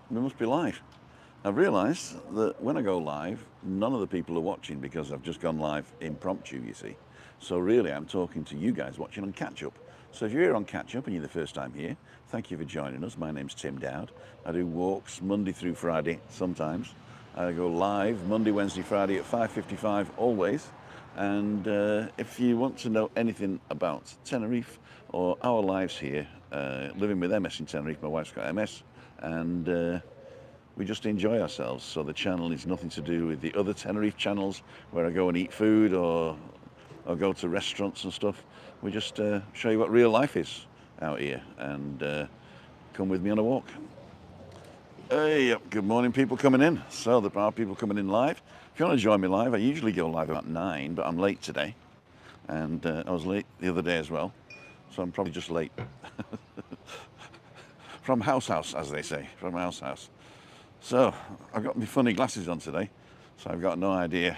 we must be live. I've realised that when I go live, none of the people are watching because I've just gone live impromptu, you see. So really, I'm talking to you guys watching on Catch Up. So if you're here on Catch Up and you're the first time here, thank you for joining us. My name's Tim Dowd. I do walks Monday through Friday sometimes. I go live Monday, Wednesday, Friday at 5:55 always. And if you want to know anything about Tenerife or our lives here, living with MS in Tenerife, my wife's got MS, and we just enjoy ourselves. So the channel is nothing to do with the other Tenerife channels where I go and eat food or go to restaurants and stuff. We just show you what real life is out here, and come with me on a walk. Hey, good morning, people coming in. So there are people coming in live. If you want to join me live, I usually go live about 9, but I'm late today, and I was late the other day as well, so I'm probably just late. From house, as they say, from house. So I've got my funny glasses on today, so I've got no idea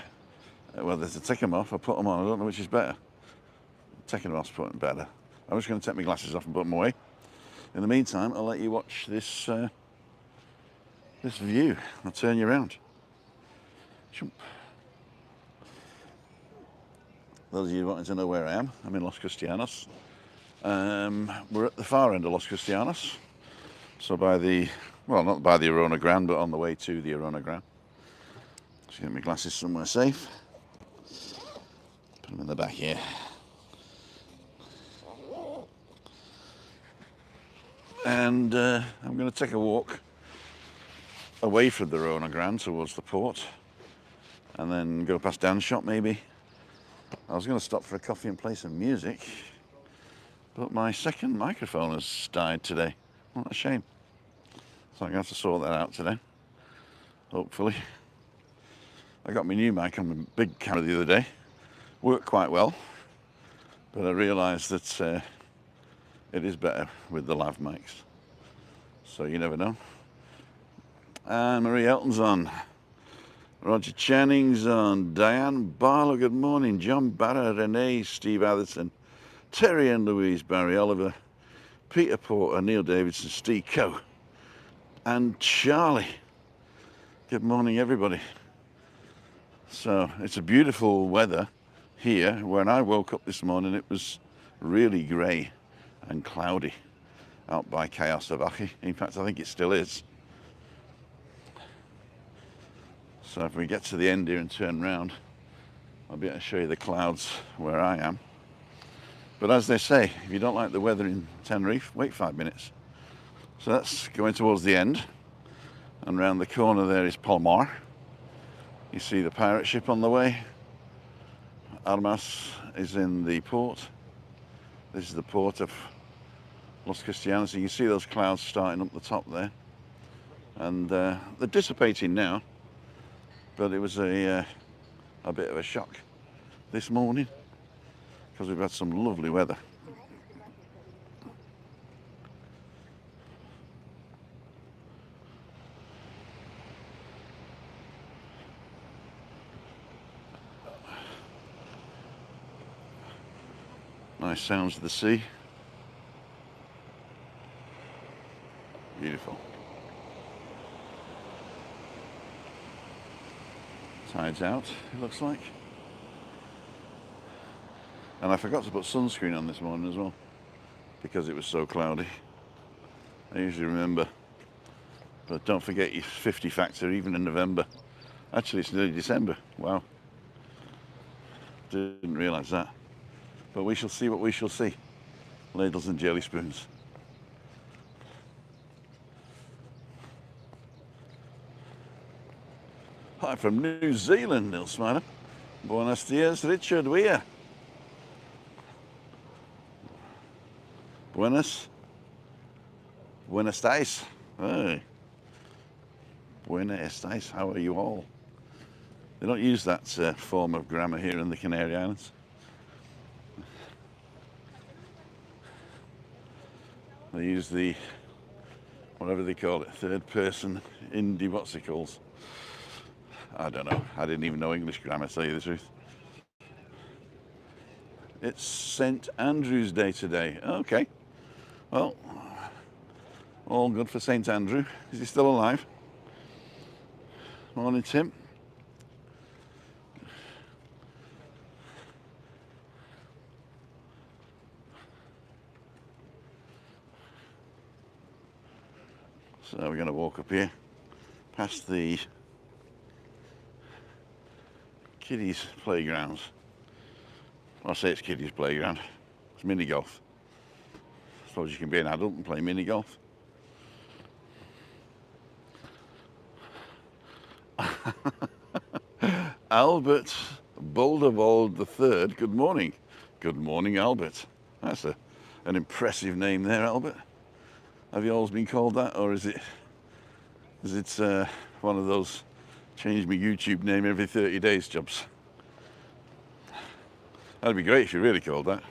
whether to take them off or put them on. I don't know which is better. Taking them off is putting them better. I'm just going to take my glasses off and put them away. In the meantime, I'll let you watch this this view. I'll turn you around. Those of you wanting to know where I am, I'm in Los Cristianos. We're at the far end of Los Cristianos. So by the, well, not by the Arona Grande, but on the way to the Arona Grande. Just get my glasses somewhere safe. Put them in the back here. And I'm going to take a walk away from the Arona Grande towards the port, and then go past Dan's shop maybe. I was going to stop for a coffee and play some music, but my second microphone has died today. What a shame. So I'm going to have to sort that out today, hopefully. I got my new mic on the big camera the other day. Worked quite well, but I realised that it is better with the lav mics. So you never know. And Marie Elton's on. Roger Channing's on. Diane Barlow, good morning. John Barra, Renee, Steve Atherton, Terry and Louise, Barry Oliver, Peter Porter, Neil Davidson, Steve Coe, and Charlie. Good morning, everybody. So it's a beautiful weather here. When I woke up this morning, it was really grey and cloudy out by Cayo Sabaji. In fact, I think it still is. So if we get to the end here and turn round, I'll be able to show you the clouds where I am. But as they say, if you don't like the weather in Tenerife, wait 5 minutes. So that's going towards the end. And round the corner there is Palmar. You see the pirate ship on the way. Armas is in the port. This is the port of Los Cristianos. So you see those clouds starting up the top there. And they're dissipating now. But it was a bit of a shock this morning because we've had some lovely weather. Nice sounds of the sea. Beautiful. Tide's out, it looks like. And I forgot to put sunscreen on this morning as well because it was so cloudy. I usually remember. But don't forget your 50 factor even in November. Actually, it's nearly December. Wow. Didn't realise that. But we shall see what we shall see. Ladles and jelly spoons. Hi from New Zealand, Neil Smiler. Buenos dias, Richard Weir. Buenos dias. Hey. Buenos dias, how are you all? They don't use that form of grammar here in the Canary Islands. They use the, whatever they call it, third person Indie, what's it called? I don't know. I didn't even know English grammar, to tell you the truth. It's St. Andrew's Day today. Okay. Well, All good for St. Andrew. Is he still alive? Morning, Tim. So we're going to walk up here past the kiddies' playgrounds. Well, I say it's kiddies' playground. It's mini golf. I suppose you can be an adult and play mini golf. Albert Boulderwold III. Good morning. Good morning, Albert. That's an impressive name there, Albert. Have you always been called that, or is it one of those change my YouTube name every 30 days jobs? That'd be great if you really called that.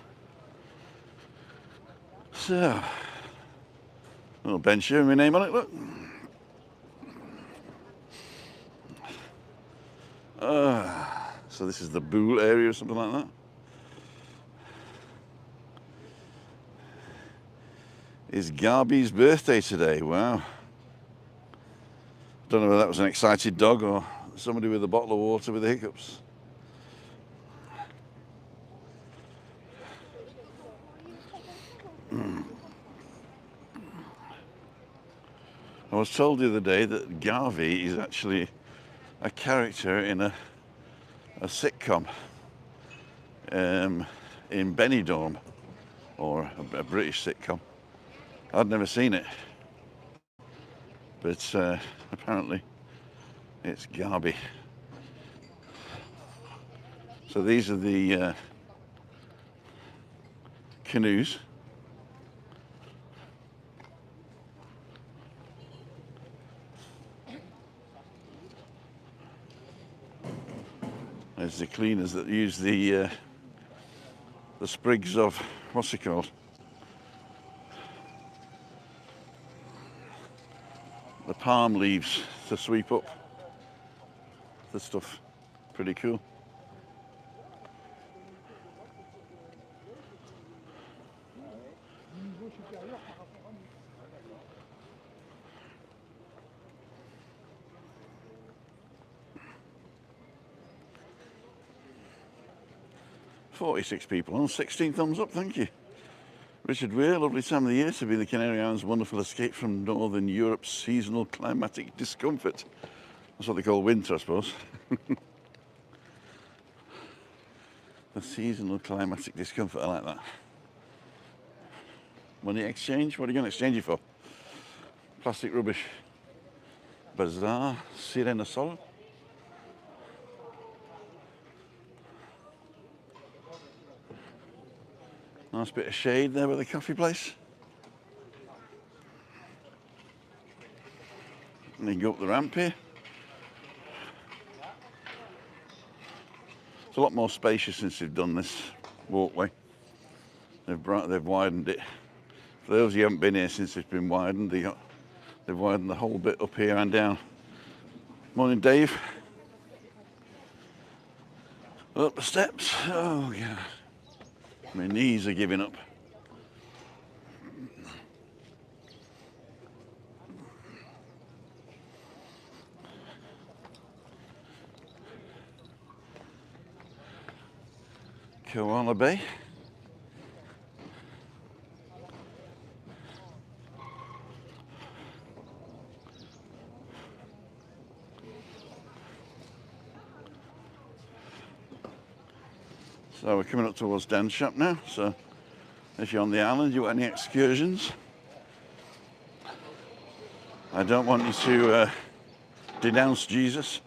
So, little bench here with my name on it, look. So this is the Bool area or something like that. It's Garby's birthday today, wow. Don't know whether that was an excited dog or somebody with a bottle of water with the hiccups. I was told the other day that Garvey is actually a character in a sitcom in Benidorm, or a British sitcom. I'd never seen it, but apparently it's Garby. So these are the canoes. There's the cleaners that use the sprigs of, what's it called? The palm leaves to sweep up the stuff. Pretty cool. "46 people on, 16 thumbs up, thank you. Richard Weir, lovely time of the year to be in the Canary Islands, wonderful escape from Northern Europe's seasonal climatic discomfort." That's what they call winter, I suppose. The seasonal climatic discomfort, I like that. Money exchange, what are you going to exchange it for? Plastic rubbish. Bazaar, Sirena Sol. Nice bit of shade there by the coffee place. And then go up the ramp here. It's a lot more spacious since they've done this walkway. They've widened it. For those who haven't been here since it's been widened, they've widened the whole bit up here and down. Morning, Dave. Up the steps. Oh, God. My knees are giving up. Koala Bay. So we're coming up towards Dan's shop now. So if you're on the island, you want any excursions, I don't want you to denounce Jesus,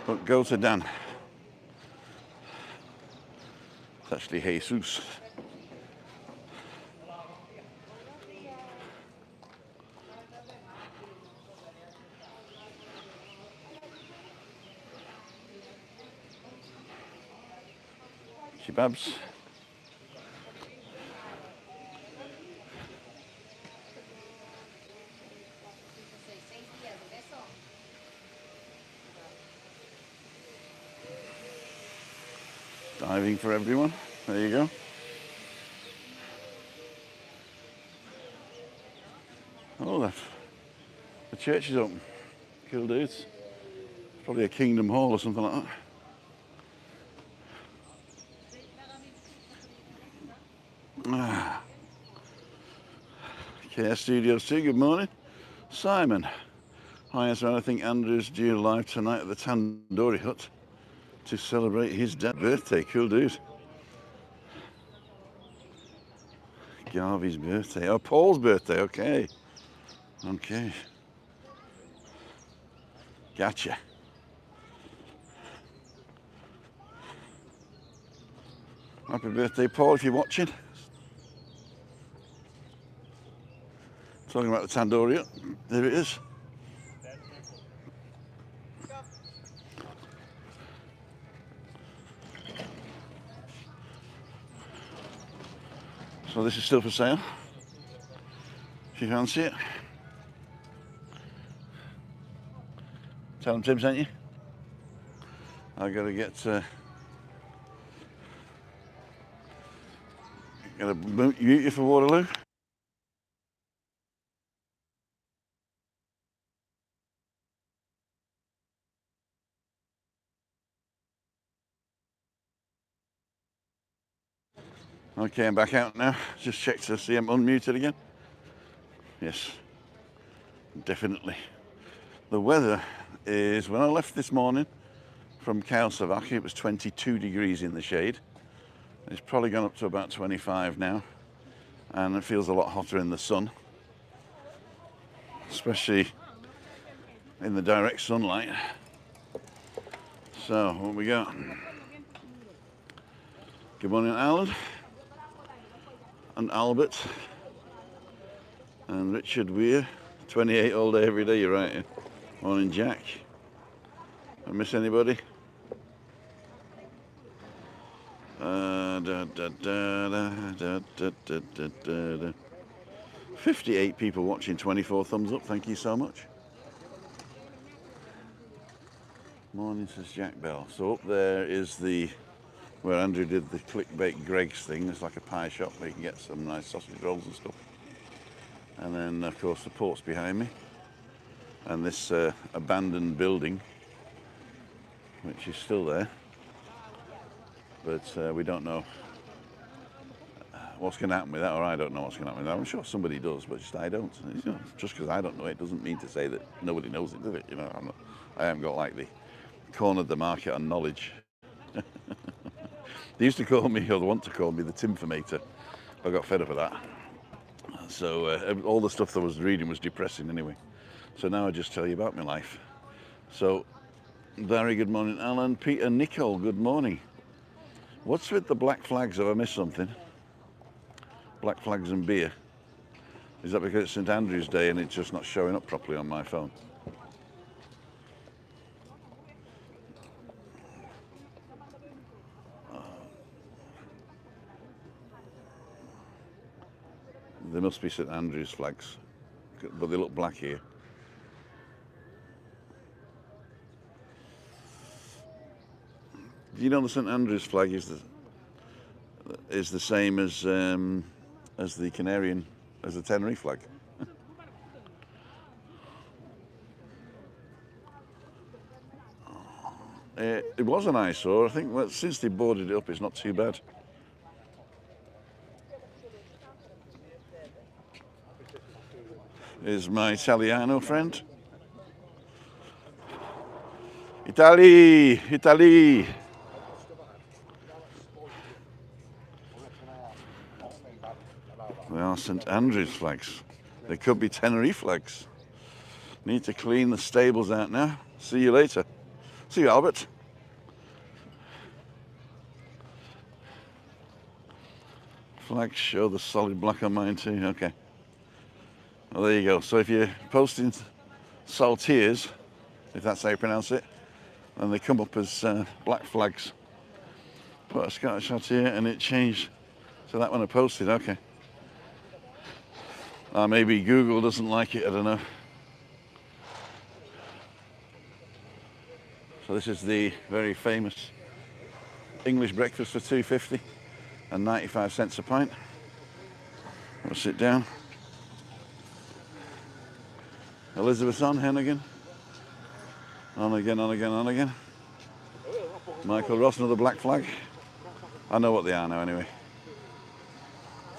but go to Dan. It's actually Jesus. Kebabs. Diving for everyone. There you go. Oh, church is open. Cool dudes. Probably a Kingdom Hall or something like that. KS Studios 2, good morning. Simon. Hi, I think Andrew's due live tonight at the Tandoori Hut to celebrate his dad's birthday. Cool dude. Garvey's birthday. Oh, Paul's birthday. Okay. Okay. Gotcha. Happy birthday, Paul, if you're watching. Talking about the Tandoori Hut. There it is. So this is still for sale, if you fancy it. Tell them Tim sent you. I gotta get gotta mute you for Waterloo. Okay, I'm back out now. Just checked to see I'm unmuted again. Yes, definitely. The weather is, when I left this morning from Kausavaki, it was 22 degrees in the shade. It's probably gone up to about 25 now, and it feels a lot hotter in the sun, especially in the direct sunlight. So, what we got? Good morning, Alan. And Albert and Richard Weir, 28 all day every day, you're right. Yeah. Morning, Jack. I miss anybody? 58 people watching, 24 thumbs up, thank you so much. Morning, says Jack Bell. So up there is where Andrew did the clickbait Greg's thing. It's like a pie shop where you can get some nice sausage rolls and stuff. And then, of course, the port's behind me. And this abandoned building, which is still there. But we don't know what's going to happen with that, or I don't know what's going to happen with that. I'm sure somebody does, but just I don't. You know, just because I don't know it doesn't mean to say that nobody knows it, does it? You know, I haven't got like the cornered the market on knowledge. They used to call me, or they want to call me, the Timformator. I got fed up of that. So all the stuff that I was reading was depressing anyway. So now I just tell you about my life. So, very good morning, Alan. Peter Nicole, good morning. What's with the black flags? Have I missed something? Black flags and beer. Is that because it's St Andrew's Day and it's just not showing up properly on my phone? There must be St Andrew's flags, but they look black here. Do you know the St Andrew's flag is the same as the Canarian, as the Tenerife flag? It was an eyesore. I think since they boarded it up, it's not too bad. Is my Italiano friend. Italy, Italy. They are St Andrew's flags. They could be Tenerife flags. Need to clean the stables out now. See you later. See you, Albert. Flags show the solid black on mine too. Okay. Well, there you go. So if you're posting saltiers, if that's how you pronounce it, then they come up as black flags. Put a Scottish saltier and it changed. So that one I posted. Okay. Maybe Google doesn't like it. I don't know. So this is the very famous English breakfast for $2.50 and 95 cents a pint. We'll sit down. Elizabeth's on, Hen again. On again, on again, on again. Michael Ross, another black flag. I know what they are now anyway.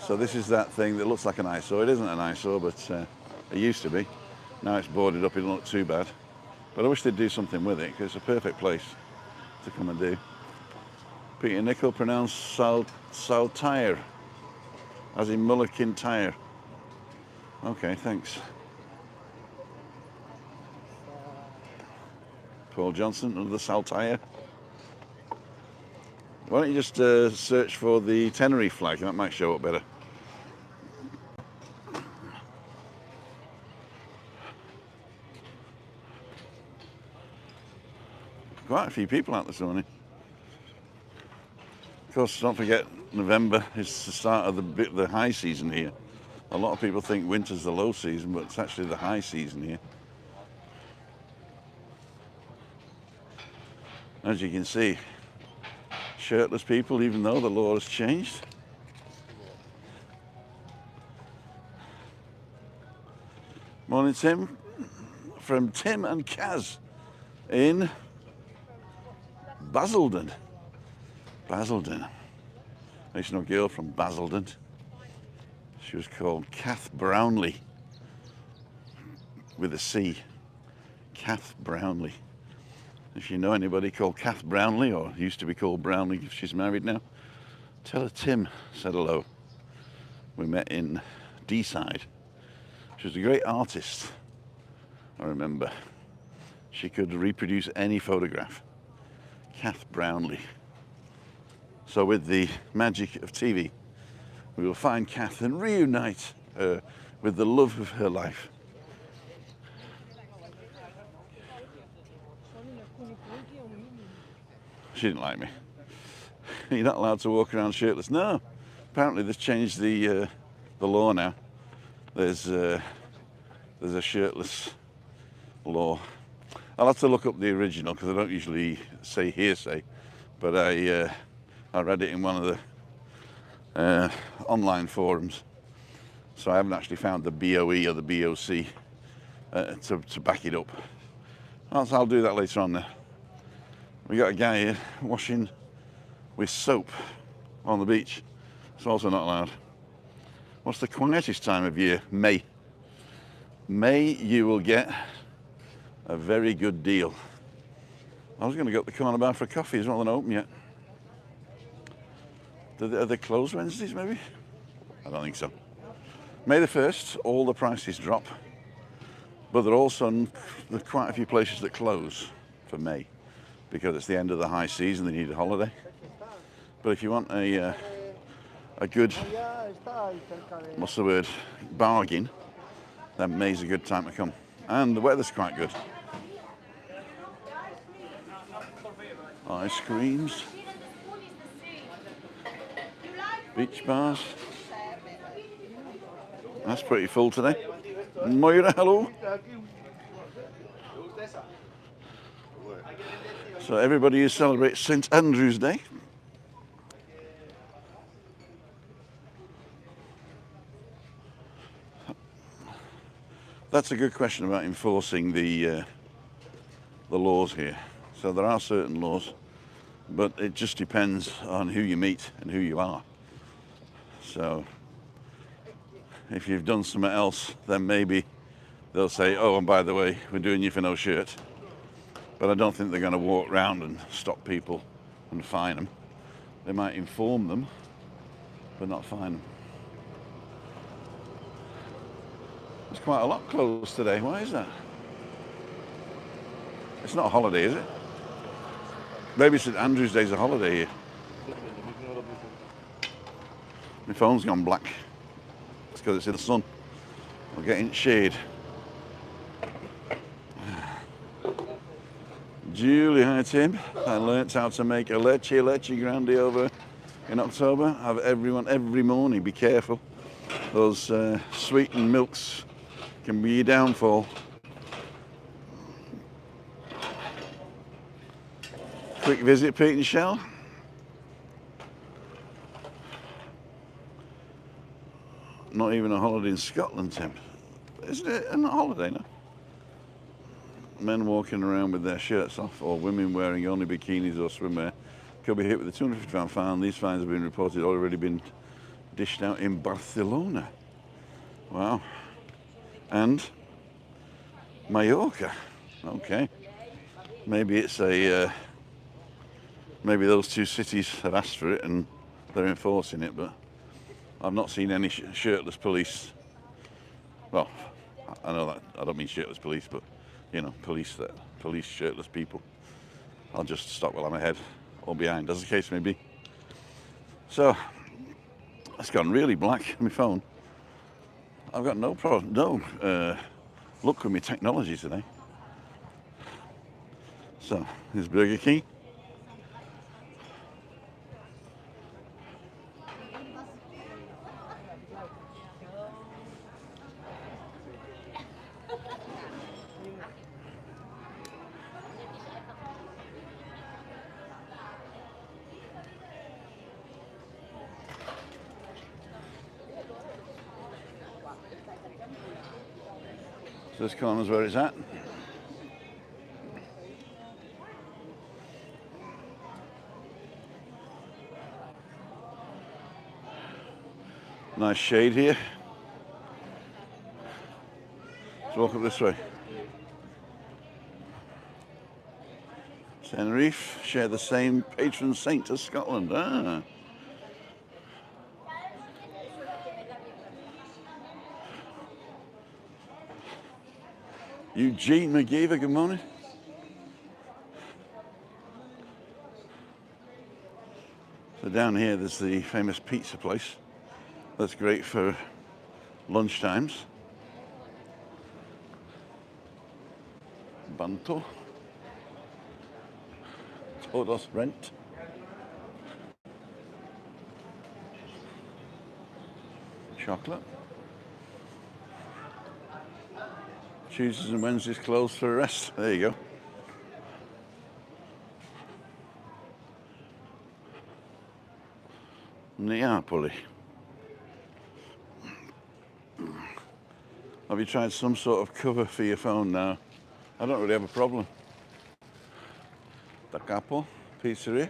So this is that thing that looks like an eyesore. It isn't an eyesore, but it used to be. Now it's boarded up, it doesn't look too bad. But I wish they'd do something with it, because it's a perfect place to come and do. Peter Nicol, pronounced Saltire, as in Mullikin Tire. Okay, thanks. Paul Johnson, another Saltire. Why don't you just search for the Tenerife flag, that might show up better. Quite a few people out this morning. Of course, don't forget, November is the start of the high season here. A lot of people think winter's the low season, but it's actually the high season here. As you can see, shirtless people, even though the law has changed. Morning, Tim. From Tim and Kaz in Basildon. Basildon. I used to know a girl from Basildon. She was called Kath Brownlee, with a C. Kath Brownlee. If you know anybody called Kath Brownlee, or used to be called Brownlee if she's married now, tell her Tim said hello. We met in D-side. She was a great artist, I remember. She could reproduce any photograph. Kath Brownlee. So with the magic of TV, we will find Kath and reunite her with the love of her life. She didn't like me. You're not allowed to walk around shirtless. No, apparently they've changed the law now. There's a shirtless law. I'll have to look up the original because I don't usually say hearsay, but I read it in one of the online forums, so I haven't actually found the BOE or the BOC to back it up. I'll do that later on there. We got a guy here washing with soap on the beach. It's also not allowed. What's the quietest time of year? May. May, you will get a very good deal. I was going to go up the corner bar for a coffee. It's not even open yet. Are they closed Wednesdays, maybe? I don't think so. May the 1st, all the prices drop. But there are quite a few places that close for May, because it's the end of the high season, they need a holiday. But if you want a good, what's the word, bargain, then May's a good time to come. And the weather's quite good. Ice creams, beach bars. That's pretty full today. Moira, hello. So everybody who celebrates St. Andrew's Day. That's a good question about enforcing the laws here. So there are certain laws, but it just depends on who you meet and who you are. So if you've done something else, then maybe they'll say, oh, and by the way, we're doing you for no shirt. But I don't think they're going to walk around and stop people and fine them. They might inform them, but not fine them. There's quite a lot closed today. Why is that? It's not a holiday, is it? Maybe St. Andrew's Day is a holiday here. My phone's gone black. It's because it's in the sun. We're getting shade. Julie, hi Tim. I learnt how to make a leche grande over in October. Have everyone every morning. Be careful. Those sweetened milks can be your downfall. Quick visit, Pete and Shell. Not even a holiday in Scotland, Tim. Isn't it a holiday now? men walking around with their shirts off or women wearing only bikinis or swimwear could be hit with a £250 fine. These fines have been reported already been dished out in Barcelona. Wow. And Mallorca. Okay. Maybe it's a maybe those two cities have asked for it and they're enforcing it, but I've not seen any shirtless police. Well, I know that I don't mean shirtless police, but you know, police shirtless people. I'll just stop while I'm ahead or behind, as the case may be. So it's gone really black on my phone. I've got no luck with my technology today. So here's Burger King. So this corner's where it's at. Nice shade here. Let's walk up this way. Tenerife share the same patron saint as Scotland. Ah. Eugene McGeever, good morning. So down here there's the famous pizza place. That's great for lunch times. BANTER. Todos rent. Chocolate. Tuesdays and Wednesdays closed for a rest. There you go. Napoli. Have you tried some sort of cover for your phone now? I don't really have a problem. Da Capo Pizzeria.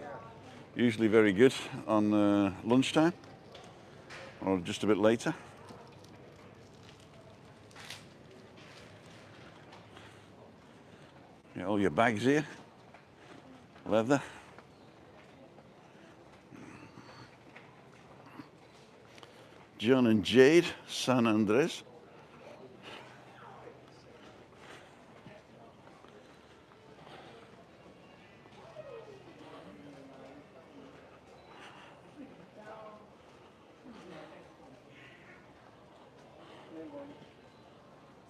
Usually very good on lunchtime or just a bit later. Get all your bags here. Leather. John and Jade, San Andres.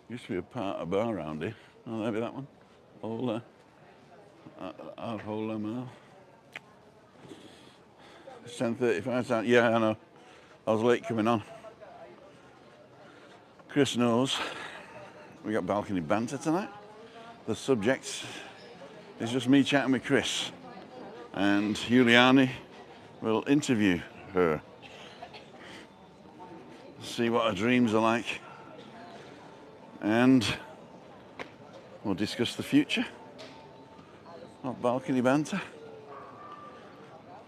Used to be a part of bar around here. Oh, maybe that one. Hola. Hola, Mel. It's 10:35. Yeah, I know. I was late coming on. Chris knows we got balcony banter tonight. The subject is just me chatting with Chris, and Giuliani will interview her. See what her dreams are like, and we'll discuss the future of balcony banter.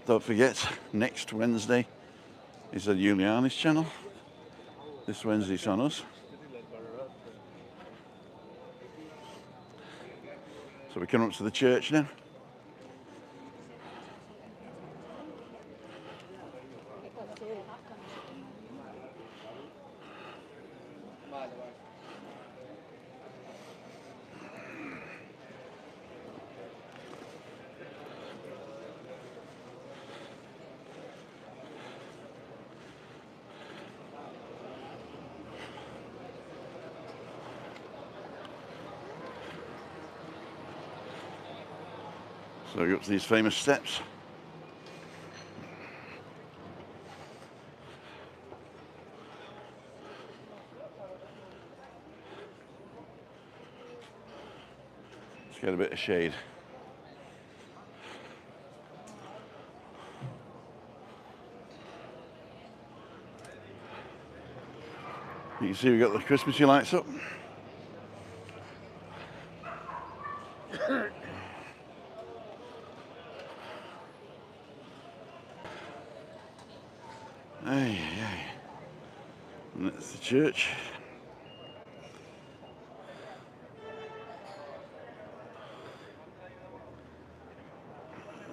Don't forget, next Wednesday is on Giuliani's channel. This Wednesday it's on us. So we're coming up to the church now. So we go up to these famous steps. Let's get a bit of shade. You can see we've got the Christmassy lights up. Hey, hey. And that's the church.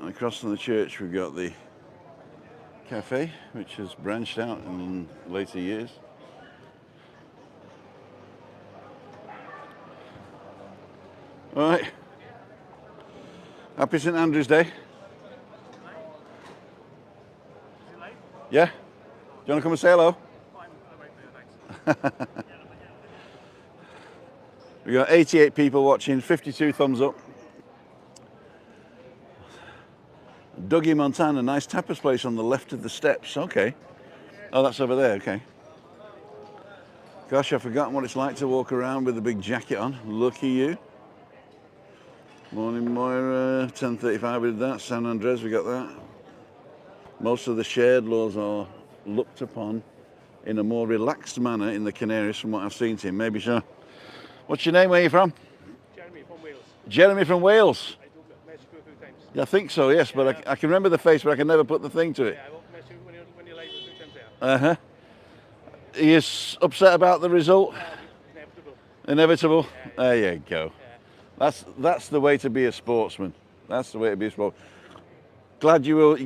And across from the church we've got the cafe, which has branched out in later years. All right. Happy St Andrew's Day. Yeah? Do you want to come and say hello? We got 88 people watching, 52 thumbs up. Dougie, Montana, nice tapas place on the left of the steps. Okay. Oh, that's over there. Okay. Gosh, I've forgotten what it's like to walk around with a big jacket on. Lucky you. Morning, Moira. 10:35 we did that. San Andres, we got that. Most of the shared laws are looked upon in a more relaxed manner in the Canaries from what I've seen, Tim. Maybe so. What's your name? Where are you from? Jeremy from Wales. Jeremy from Wales. I do mess you a few times. Yeah, I think so, yes, but I can remember the face, but I can never put the thing to it. Yeah, I won't mess you when you're live a few times there. Uh-huh. Are you upset about the result? Inevitable. Inevitable? Yeah. There you go. Yeah. That's the way to be a sportsman. That's the way to be a sportsman. Glad you were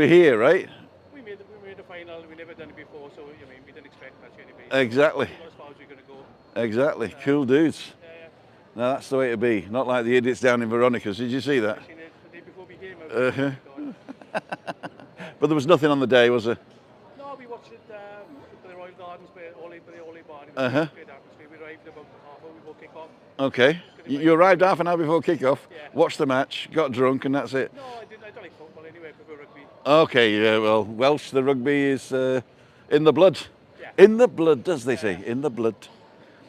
here, right? We made the final. We never done it before, so I mean we didn't expect much anyway. Exactly. We got as far as we're going to go. Exactly. Cool dudes. Yeah. No, that's the way to be. Not like the idiots down in Veronica's. Did you see that? I've seen it the day before we came. God. But there was nothing on the day, was there? No, we watched it at the Royal Gardens, where all the bar. It was Uh-huh. a great atmosphere. We arrived about half hour before kick-off. Okay. You arrived half an hour before kick-off, Yeah. watched the match, got drunk, and that's it. No, I didn't. I don't like football anyway. I prefer rugby. Okay, yeah, well, Welsh, the rugby is in the blood. Yeah. In the blood, as they say, in the blood.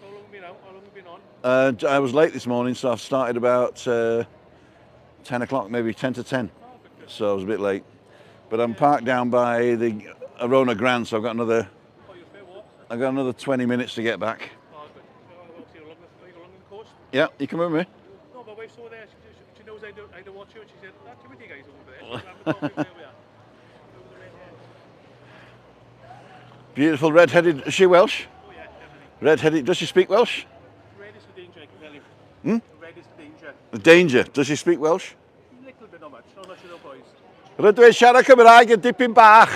How long have you been out? How long have you been on? I was late this morning, so I started about 10 o'clock, maybe 10 to 10. Oh, good. So I was a bit late. But I'm parked down by the Arona Grand, so I've got another Oh, you're fair walk. 20 minutes to get back. Oh, good. Obviously, you're along the coast. Yeah, you come with me? No, my wife saw there. She knows I don't watch you, and she said, "That's you with you guys over there." So I'm talking where we are. Over the red hair. Beautiful red-headed, is she Welsh? Oh yeah, definitely. Red-headed, does she speak Welsh? Red is the danger, I can tell you. Red is the danger. The danger, does she speak Welsh? A little bit, not much. Not much of the boys. Rydw i'n siarad Cymraeg yn dipyn bach.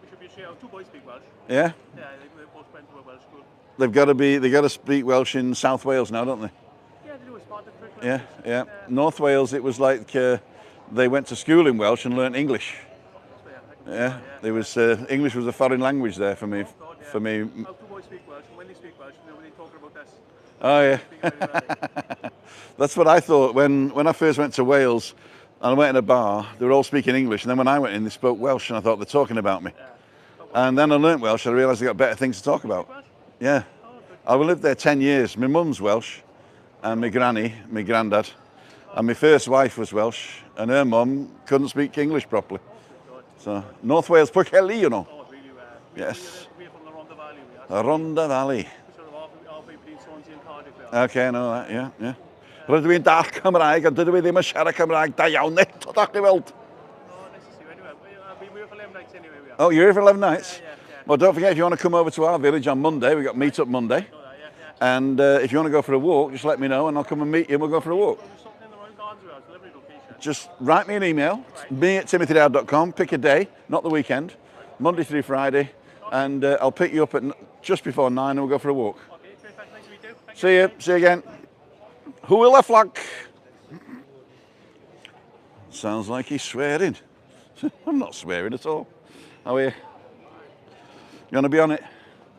We should be sure. Two boys speak Welsh. Yeah? Yeah, they both went to a Welsh school. They've got to speak Welsh in South Wales now, don't they? Yeah, they do a part of the curriculum. Yeah, yeah. North Wales, it was like they went to school in Welsh and learnt English. So, yeah, I can Yeah, see that, there was English was a foreign language there for me. God, yeah. For me. Our two boys speak Welsh, and when they speak Welsh, they're talking about us. Oh yeah. Speak very well. That's what I thought when I first went to Wales. And I went in a bar. They were all speaking English, and then when I went in, they spoke Welsh, and I thought they're talking about me. Yeah. And then I learnt Welsh. I realised they got better things to talk about. Welsh? Yeah. Oh, good. I lived there 10 years. My mum's Welsh, and my granny, my granddad, and my first wife was Welsh, and her mum couldn't speak English properly. God. So North Wales, Pwllheli, you know. Oh, really well. Yes. We're from the Rhondda Valley. We are. Rhondda Valley. Sort of halfway between Swansea and Cardiff. We are. Okay, I know that. Yeah, yeah. Rydw i'n dall Cymraeg, ond dydw i ddim yn siarad Cymraeg da iawn eto, da chi weld. Oh, nice to see you. Anyway, we're here for 11 nights anyway. We are. Oh, you're here for 11 nights? Yeah. Well, don't forget, if you want to come over to our village on Monday, we've got meet up Monday. Know that, yeah. And if you want to go for a walk, just let me know and I'll come and meet you and we'll go for a walk. Well, we're stopping in the Royal Gardens. We are. It's a lovely location. Just write me an email, me@timothydowd.com, pick a day, not the weekend, Monday through Friday, and I'll pick you up at just before 9 and we'll go for a walk. Okay, perfect. Nice to meet you. Thank See you again. Who will I flag? Sounds like he's swearing. I'm not swearing at all. How are you? You want to be on it?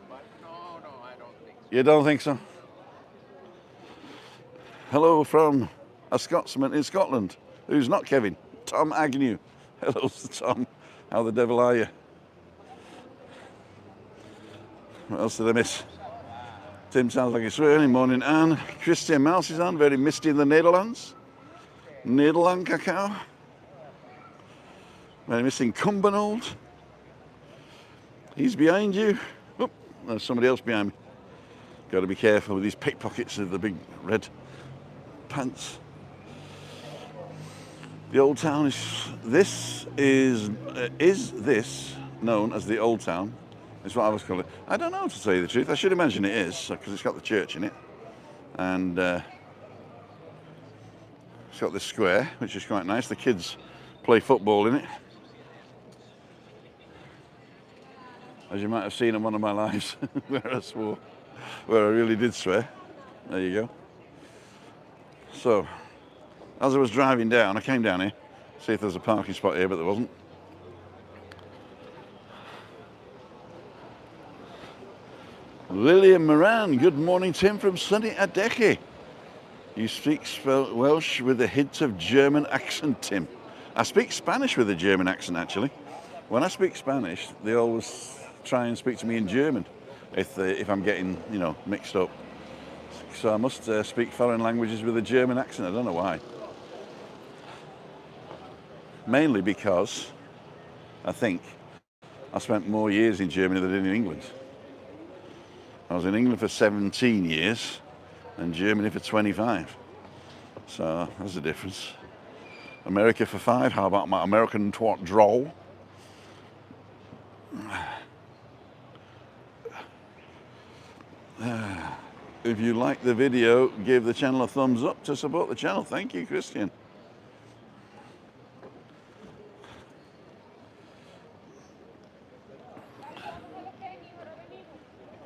No, I don't think so. You don't think so? Hello from a Scotsman in Scotland, who's not Kevin, Tom Agnew. Hello, Tom. How the devil are you? What else did I miss? Tim sounds like he's swearing. Morning, Anne. Christian Mouse is on. Very misty in the Netherlands. Nederland cacao. Very misty in Cumbernauld. He's behind you. Oh, there's somebody else behind me. Got to be careful with these pickpockets of the big red pants. The old town is this known as the old town? Is what I was calling it. I don't know, to tell you the truth. I should imagine it is, because it's got the church in it. And it's got this square, which is quite nice. The kids play football in it. As you might have seen in one of my lives, where I swore, where I really did swear. There you go. So, as I was driving down, I came down here, see if there's a parking spot here, but there wasn't. Lillian Moran, good morning, Tim from sunny Adeke. You speak Welsh with a hint of German accent, Tim. I speak Spanish with a German accent, actually. When I speak Spanish, they always try and speak to me in German if I'm getting, mixed up. So I must speak foreign languages with a German accent. I don't know why. Mainly because I think I spent more years in Germany than I did in England. I was in England for 17 years and Germany for 25. So there's a difference. America for 5. How about my American twat droll? If you like the video, give the channel a thumbs up to support the channel. Thank you, Christian.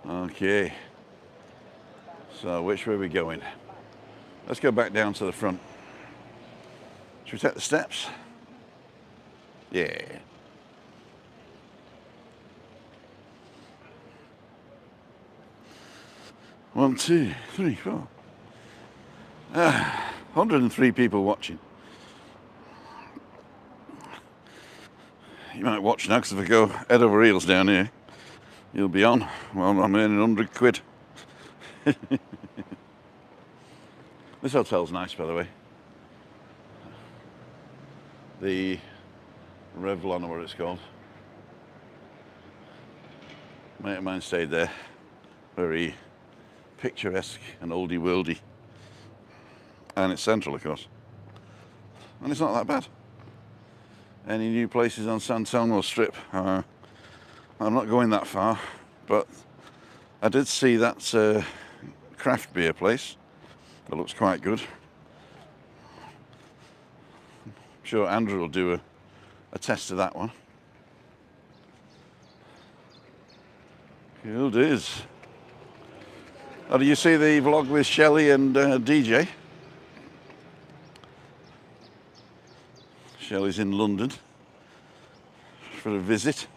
Okay. So which way are we going? Let's go back down to the front. Should we take the steps? Yeah. One, two, three, four. 103 people watching. You might watch now, because if I go head over heels down here, you'll be on. Well, I'm earning 100 quid. This hotel's nice, by the way. The Revlon, or what it's called. A mate of mine stayed there. Very picturesque and oldie-worldy. And it's central, of course. And it's not that bad. Any new places on San Telmo Strip? I'm not going that far, but I did see that craft beer place. That looks quite good. I'm sure Andrew will do a test of that one. Cool is. Oh, did you see the vlog with Shelley and DJ? Shelley's in London for a visit.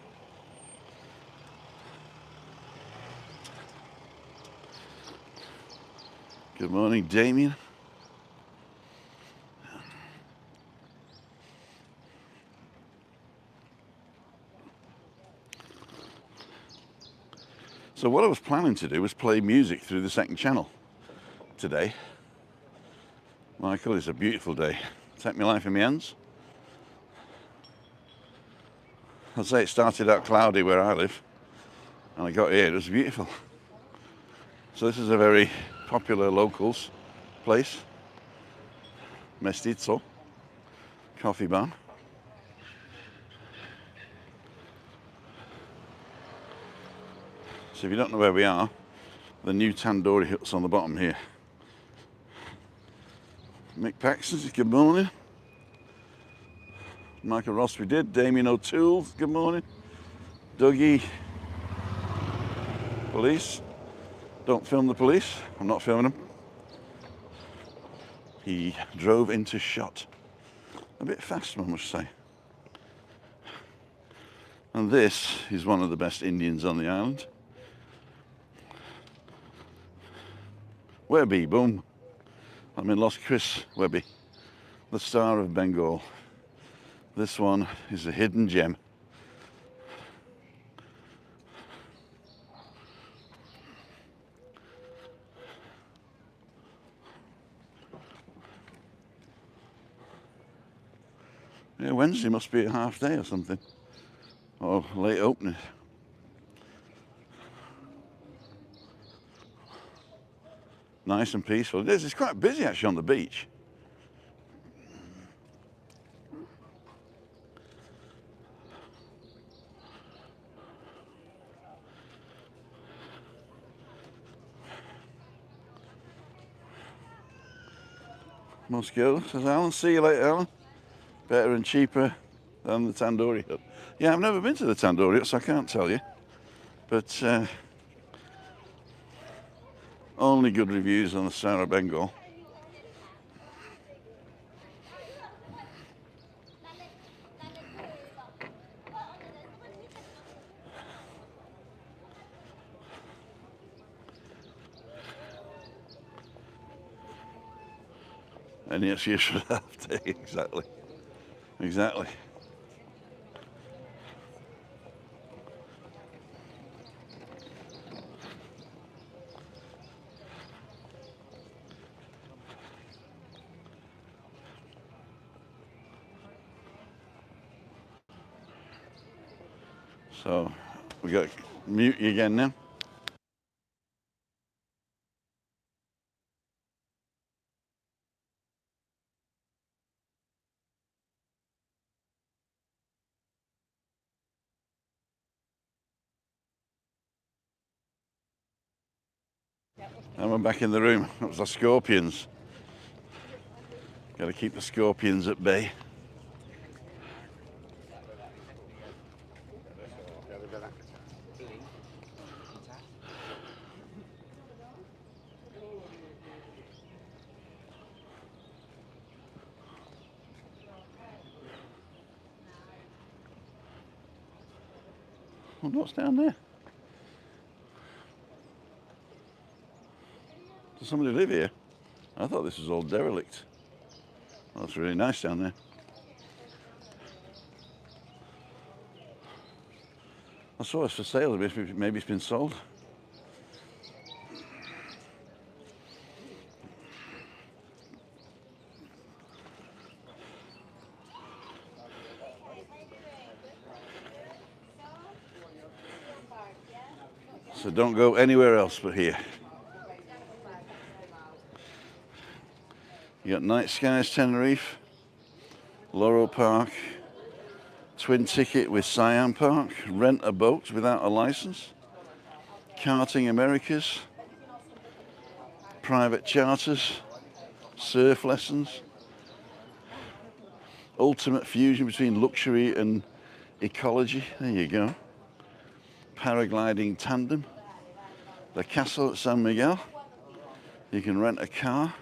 Good morning, Damien. So what I was planning to do was play music through the second channel today. Michael, it's a beautiful day. Take my life in my hands. I'd say it started out cloudy where I live, and I got here, it was beautiful. So this is a very popular locals place, Mestizo coffee barn. So if you don't know where we are, the new tandoori hut's on the bottom here. Mick Paxton, good morning. Michael Ross, we did. Damien O'Toole, good morning. Dougie, police. Don't film the police. I'm not filming them. He drove into shot. A bit fast, I must say. And this is one of the best Indians on the island. Webby, boom. I'm in Los Cristianos, Webby, the Star of Bengal. This one is a hidden gem. Yeah, Wednesday must be a half day or something, or late opening. Nice and peaceful. It is. It's quite busy actually on the beach. Must go, says Alan. See you later, Alan. Better and cheaper than the tandoori hut. Yeah, I've never been to the tandoori hut, so I can't tell you. But only good reviews on the Star of Bengal. And yes, you should have to. Exactly. Exactly. So we got mute you again now. And we're back in the room. That was the scorpions. Got to keep the scorpions at bay. What's down there? Does somebody live here? I thought this was all derelict. Well, that's really nice down there. I saw it's for sale. Maybe it's been sold. So don't go anywhere else but here. You got Night Skies Tenerife, Laurel Park, twin ticket with Siam Park, rent a boat without a license, Karting Americas, private charters, surf lessons, ultimate fusion between luxury and ecology. There you go. Paragliding tandem, the castle at San Miguel. You can rent a car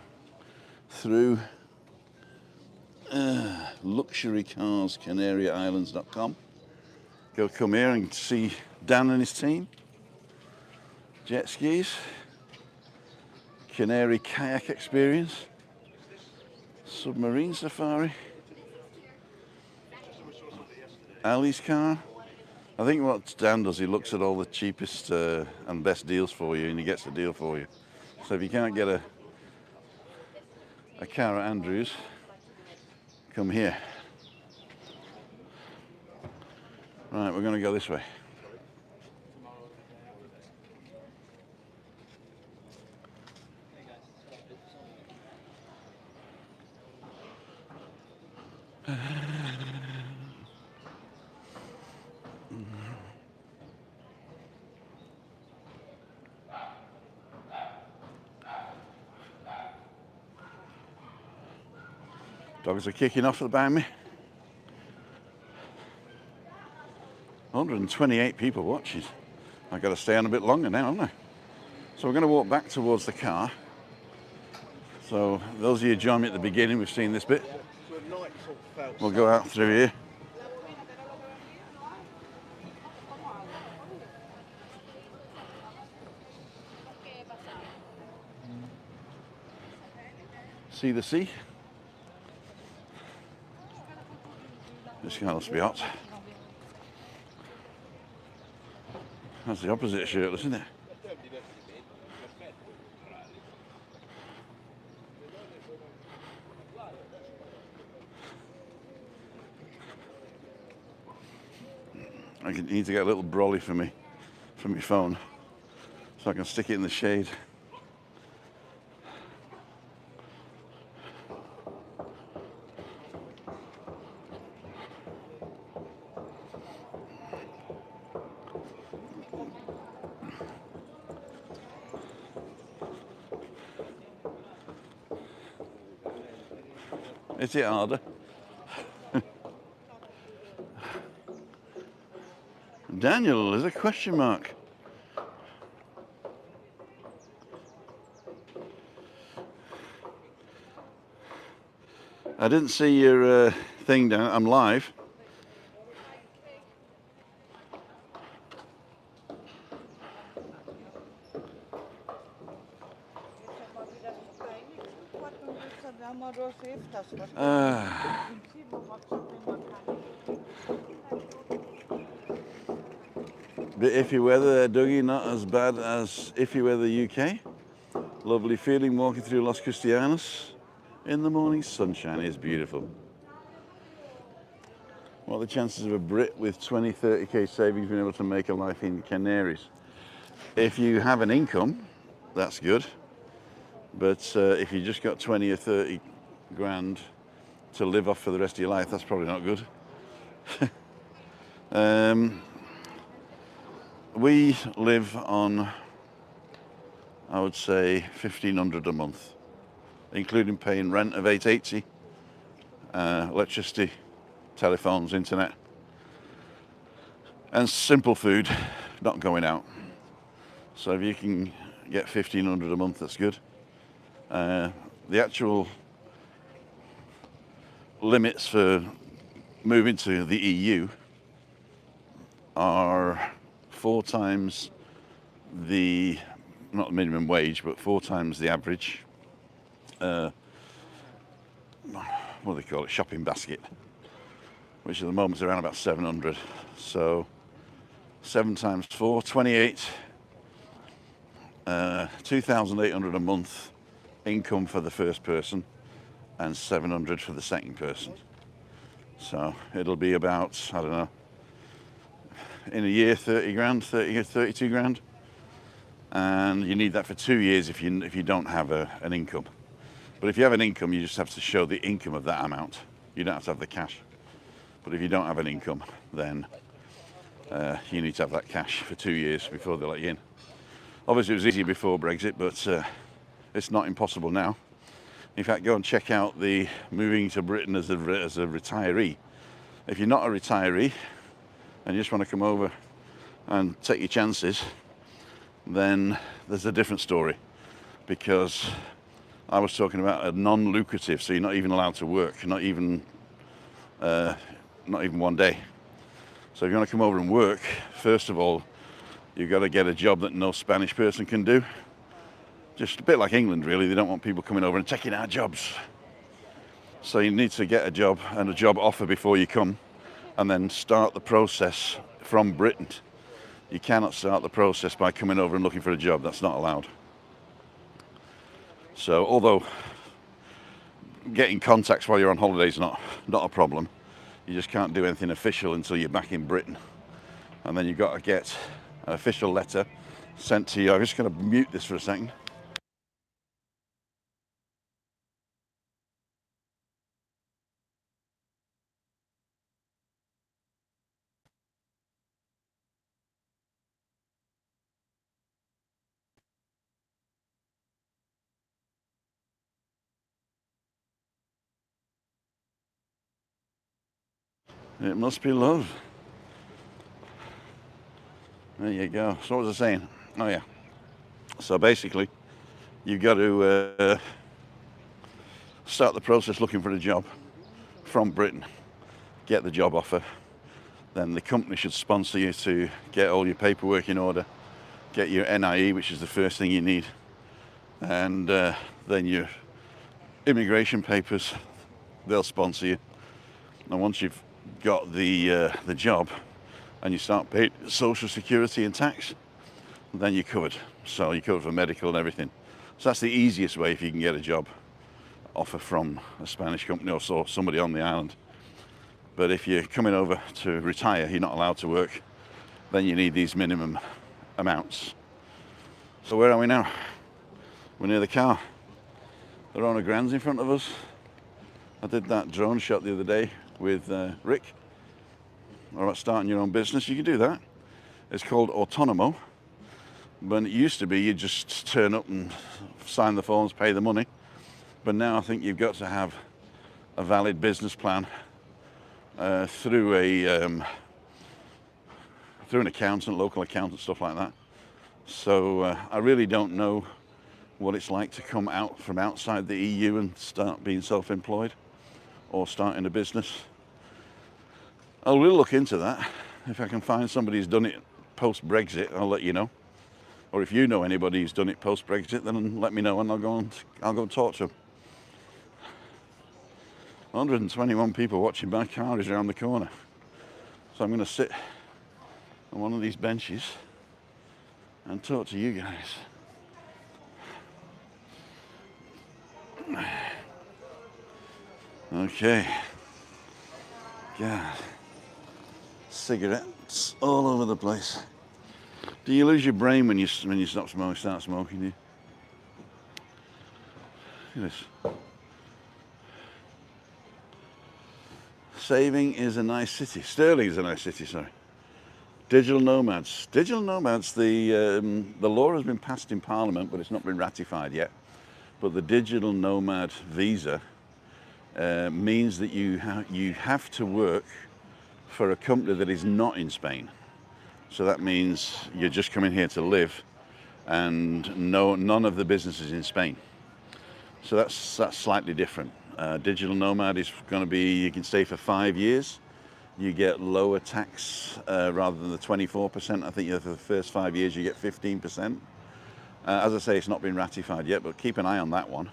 through luxurycarscanariaislands.com. Come here and see Dan and his team. Jet skis, Canary kayak experience, submarine safari, Ali's car. I think what Dan does, he looks at all the cheapest and best deals for you, and he gets a deal for you. So if you can't get a car at Andrews, come here. Right, we're going to go this way. Dogs are kicking off behind me. 128 people watching. I've got to stay on a bit longer now, haven't I? So we're going to walk back towards the car. So those of you who joined me at the beginning, we've seen this bit. We'll go out through here. See the sea? This must be hot. That's the opposite of shirtless, isn't it? I need to get a little brolly for me, from my phone, so I can stick it in the shade. Is it harder? Daniel, there's a question mark. I didn't see your thing down. I'm live. Bit iffy weather there, Dougie, not as bad as iffy weather UK. Lovely feeling walking through Los Cristianos. In the morning sunshine is beautiful. What are the chances of a Brit with 20, 30k savings being able to make a life in Canaries? If you have an income, that's good. But if you just got 20 or 30 grand to live off for the rest of your life, that's probably not good. We live on, I would say, 1,500 a month, including paying rent of 880, electricity, telephones, internet, and simple food, not going out. So if you can get 1,500 a month, that's good. The actual limits for moving to the EU are 4 times the, not the minimum wage, but 4 times the average, what do they call it, shopping basket, which at the moment is around about 700. So 7 times 4, 28, 2,800 a month income for the first person and 700 for the second person. So it'll be about, I don't know, in a year 30 grand, 32 grand, and you need that for 2 years if you don't have an income. But if you have an income, you just have to show the income of that amount. You don't have to have the cash. But if you don't have an income, then you need to have that cash for 2 years before they let you in. Obviously, it was easier before Brexit, but it's not impossible now. In fact, go and check out the moving to Britain as a retiree. If you're not a retiree and you just want to come over and take your chances, then there's a different story, because I was talking about a non-lucrative, so you're not even allowed to work, not even 1 day. So if you want to come over and work, first of all, you've got to get a job that no Spanish person can do. Just a bit like England, really. They don't want people coming over and taking our jobs. So you need to get a job and a job offer before you come, and then start the process from Britain. You cannot start the process by coming over and looking for a job. That's not allowed. So although getting contacts while you're on holiday is not a problem, you just can't do anything official until you're back in Britain. And then you've got to get an official letter sent to you. I'm just going to mute this for a second. It must be love. There you go. So what was I saying? Oh yeah. So basically, you've got to start the process looking for a job from Britain, get the job offer, then the company should sponsor you to get all your paperwork in order, get your NIE, which is the first thing you need, and then your immigration papers, they'll sponsor you. And once you've got the job and you start paying social security and tax, then you're covered. So you're covered for medical and everything. So that's the easiest way if you can get a job offer from a Spanish company or so, somebody on the island. But if you're coming over to retire, you're not allowed to work, then you need these minimum amounts. So where are we now? We're near the car. There are grands in front of us. I did that drone shot the other day with Rick. Or about starting your own business, you can do that. It's called Autonomo. But it used to be you just turn up and sign the forms, pay the money. But now I think you've got to have a valid business plan through an accountant, local accountant, stuff like that. So I really don't know what it's like to come out from outside the EU and start being self-employed or starting a business. I'll really look into that. If I can find somebody who's done it post-Brexit, I'll let you know. Or if you know anybody who's done it post-Brexit, then let me know and I'll go and talk to them. 121 people watching my car is around the corner. So I'm going to sit on one of these benches and talk to you guys. Okay. God. Cigarettes all over the place. Do you lose your brain when you start smoking? Do you? Look at this. Saving is a nice city. Sterling is a nice city, sorry. Digital nomads. Digital nomads, the law has been passed in Parliament, but it's not been ratified yet. But the digital nomad visa means that you have to work for a company that is not in Spain. So that means you're just coming here to live, and none of the business is in Spain. So that's slightly different. Digital nomad is going to be, you can stay for 5 years. You get lower tax rather than the 24%. I think for the first 5 years you get 15%. As I say, it's not been ratified yet, but keep an eye on that one.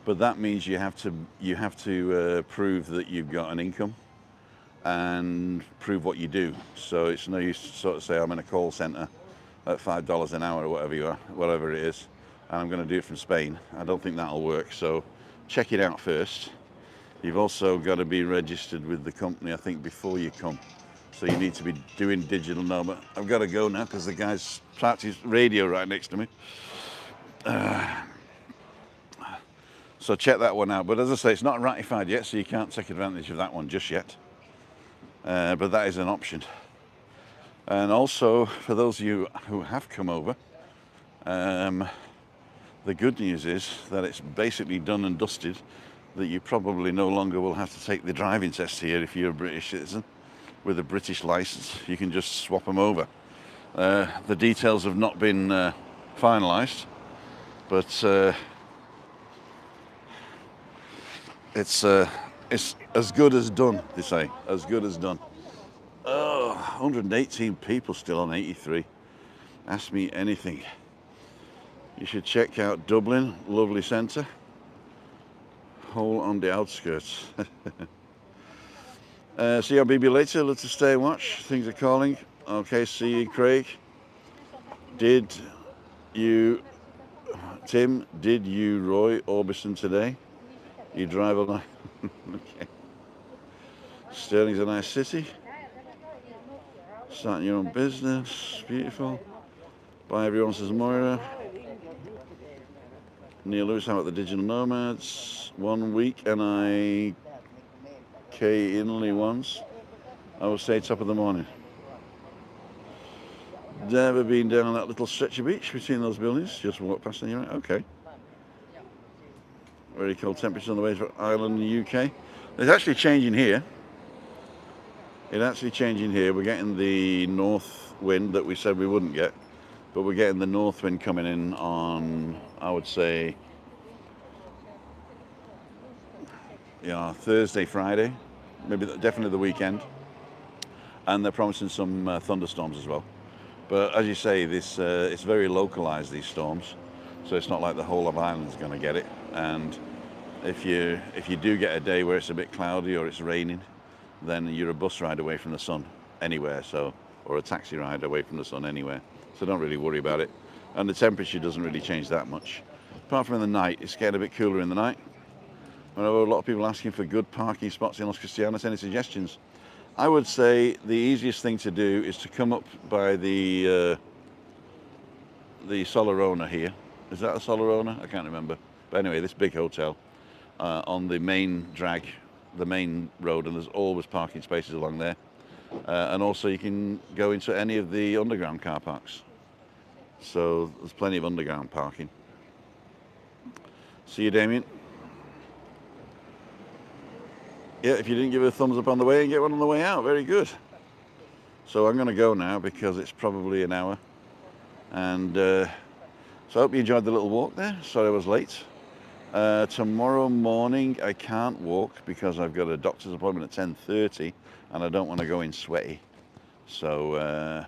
But that means you have to prove that you've got an income and prove what you do. So it's no use to sort of say I'm in a call centre at $5 an hour or whatever it is, and I'm going to do it from Spain. I don't think that'll work. So check it out first. You've also got to be registered with the company, I think, before you come. So you need to be doing digital nomad. I've got to go now because the guy's parked his radio right next to me. So check that one out. But as I say, it's not ratified yet, so you can't take advantage of that one just yet. But that is an option. And also, for those of you who have come over, the good news is that it's basically done and dusted, that you probably no longer will have to take the driving test here if you're a British citizen with a British license. You can just swap them over. The details have not been finalised, but it's as good as done, they say. As good as done. Oh, 118 people still on 83. Ask me anything. You should check out Dublin, lovely centre. Whole on the outskirts. See you on BB later. Let's stay and watch. Things are calling. Okay, see you, Craig. Did you, Tim, did you Roy Orbison today? You drive all night. Okay. Stirling's a nice city. Starting your own business. Beautiful. Bye everyone, says Moira. Neil Lewis, how about the digital nomads? 1 week and I Inley once. I would say top of the morning. Never been down on that little stretch of beach between those buildings. Just walk past and you're right. Okay. Very cold temperature on the way to Ireland and the UK. It's actually changing here. It's actually changing here. We're getting the north wind that we said we wouldn't get. But we're getting the north wind coming in on, I would say, Thursday, Friday, maybe definitely the weekend. And they're promising some thunderstorms as well. But as you say, this it's very localized, these storms. So it's not like the whole of Ireland is going to get it. And if you do get a day where it's a bit cloudy or it's raining, then you're a bus ride away from the sun anywhere, or a taxi ride away from the sun anywhere. So don't really worry about it. And the temperature doesn't really change that much. Apart from in the night, it's getting a bit cooler in the night. I know a lot of people asking for good parking spots in Los Cristianos. Any suggestions? I would say the easiest thing to do is to come up by the Solarona here. Is that a Solarona? I can't remember. But anyway, this big hotel on the main drag, the main road, and there's always parking spaces along there. And also you can go into any of the underground car parks. So there's plenty of underground parking. See you, Damien. Yeah, if you didn't give it a thumbs up on the way and get one on the way out, very good. So I'm going to go now because it's probably an hour. And so I hope you enjoyed the little walk there. Sorry I was late. Tomorrow morning I can't walk because I've got a doctor's appointment at 10:30 and I don't want to go in sweaty. So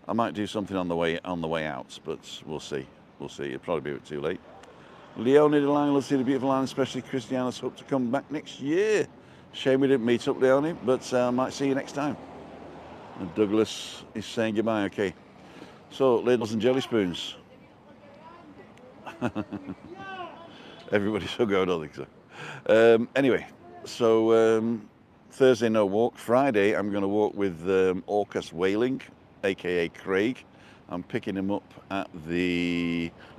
I might do something on the way out, but we'll see. We'll see. It'll probably be a bit too late. Leonie DeLange, let's see the beautiful line, especially Cristianos. Hope to come back next year. Shame we didn't meet up, Leonie, but I might see you next time. And Douglas is saying goodbye. Okay. So, ladles and jelly spoons. Everybody's so good, I don't think so. Anyway, so Thursday no walk. Friday I'm going to walk with Orcus Whaling, aka Craig. I'm picking him up at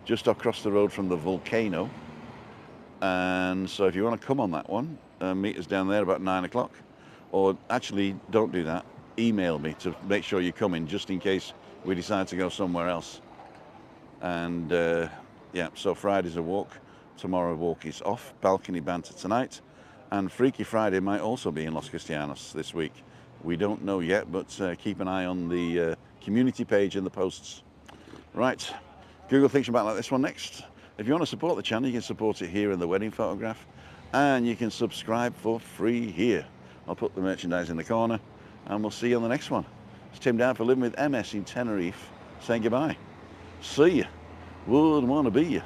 just across the road from the volcano. And so if you want to come on that one, meet us down there about 9 o'clock. Or actually, don't do that. Email me to make sure you're coming, just in case we decide to go somewhere else. And yeah, so Friday's a walk. Tomorrow walk is off. Balcony banter tonight. And Freaky Friday might also be in Los Cristianos this week. We don't know yet, but keep an eye on the community page and the posts. Right, Google thinks about like this one next. If you want to support the channel, you can support it here in the wedding photograph. And you can subscribe for free here. I'll put the merchandise in the corner. And we'll see you on the next one. It's Tim down for Living with MS in Tenerife, saying goodbye. See ya. Wouldn't want to be ya.